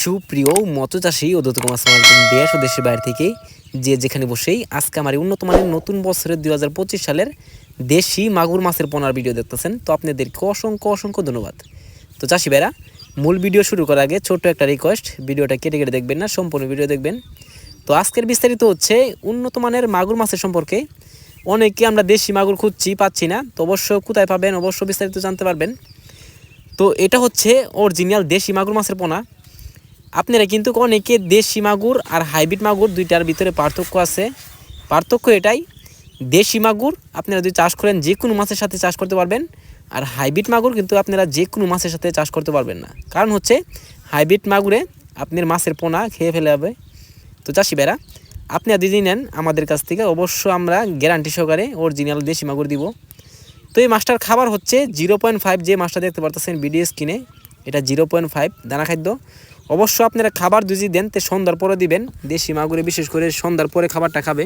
সুপ্রিয় মৎস্যচাষী ও দর্শক আসসালামু আলাইকুম দেশ ও দেশের বাইরে থেকে যে যেখানে বসেই আজকে আমার এই উন্নত মানের নতুন বছরের 2025 সালের দেশি মাগুর মাছের পোনার ভিডিও দেখতেছেন। তো আপনাদেরকে অসংখ্য ধন্যবাদ। তো চাষি ভাইরা, মূল ভিডিও শুরু করার আগে ছোট্ট একটা রিকোয়েস্ট, ভিডিওটা কেটে কেটে দেখবেন না, সম্পূর্ণ ভিডিও দেখবেন। তো আজকের বিস্তারিত হচ্ছে উন্নত মানের মাগুর মাছের সম্পর্কে। অনেকে আমরা দেশি মাগুর খুঁজছি, পাচ্ছি না, তো অবশ্য কোথায় পাবেন অবশ্য বিস্তারিত জানতে পারবেন। তো এটা হচ্ছে অরিজিনাল দেশি মাগুর মাছের পোনা। আপনারা কিন্তু অনেকে দেশি মাগুর আর হাইব্রিড মাগুর দুইটার ভিতরে পার্থক্য আছে। পার্থক্য এটাই, দেশি মাগুর আপনারা যদি চাষ করেন যে কোনো মাছের সাথে চাষ করতে পারবেন, আর হাইব্রিড মাগুর কিন্তু আপনারা যে কোনো মাছের সাথে চাষ করতে পারবেন না। কারণ হচ্ছে হাইব্রিড মাগুরে আপনার মাছের পোনা খেয়ে ফেলে হবে। তো চাষি ভাইরা, আপনারা যদি নেন আমাদের কাছ থেকে অবশ্য আমরা গ্যারান্টি সহকারে অরিজিনাল দেশি মাগুর দিব। তো এই মাছটার খাবার হচ্ছে 0.5, যে মাছটা দেখতে পারতেছেন ভিডিও স্ক্রিনে, এটা 0.5 দানা খাদ্য। অবশ্য আপনারা খাবার যদি দেন তো সন্ধ্যার পরে দিবেন, দেশি মাগুরে বিশেষ করে সন্ধ্যার পরে খাবারটা খাবে।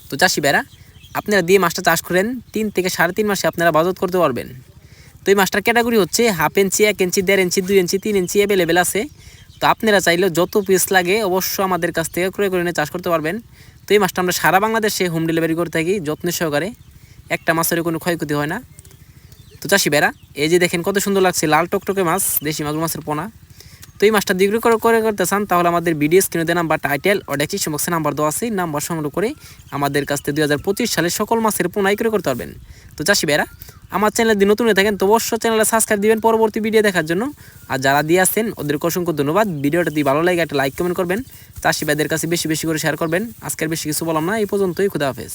তো চাষি ভাইরা, আপনারা দিয়ে মাছটা চাষ করেন 3 থেকে 3.5 মাসে আপনারা বাজত করতে পারবেন। তো এই মাছটার ক্যাটাগরি হচ্ছে 1/2 ইঞ্চি, 1 ইঞ্চি, 1.5 ইঞ্চি, 2 ইঞ্চি, 3 ইঞ্চি অ্যাভেলেবেল আছে। তো আপনারা চাইলেও যত পিস লাগে অবশ্য আমাদের কাছ থেকে ক্রয় করে নিয়ে চাষ করতে পারবেন। তো এই মাছটা আমরা সারা বাংলাদেশে হোম ডেলিভারি করে থাকি যত্ন সহকারে, একটা মাছের কোনো ক্ষয়ক্ষতি হয় না। তো চাষি ভাইরা, এই যে দেখেন কত সুন্দর লাগছে লাল টকটকে মাছ, দেশি মাগুর মাছের পোনা। তো এই মাছটা বিক্রি করতে চান তাহলে আমাদের ভিডিও স্ক্রিনে দেওয়া নাম্বার, টাইটেল ও ডেসক্রিপশন বক্সে নাম্বার দেওয়া আছে, নাম্বার সংগ্রহ করে আমাদের কাছ থেকে 2025 সালে সকল মাছের পোনা বিক্রি করতে পারবেন। তো চাষি ভাইরা, আমার চ্যানেল যদি নতুন হয়ে থাকেন তো অবশ্যই চ্যানেলে সাবস্ক্রাইব দিবেন পরবর্তী ভিডিও দেখার জন্য। আর যারা দিয়ে আসছেন ওদেরকে অসংখ্য ধন্যবাদ। ভিডিওটা যদি ভালো লাগে একটা লাইক কমেন্ট করবেন, চাষি ভাইদের কাছে বেশি বেশি করে শেয়ার করবেন। আজকের বেশি কিছু বললাম না, এই পর্যন্তই। খুদা হাফেজ।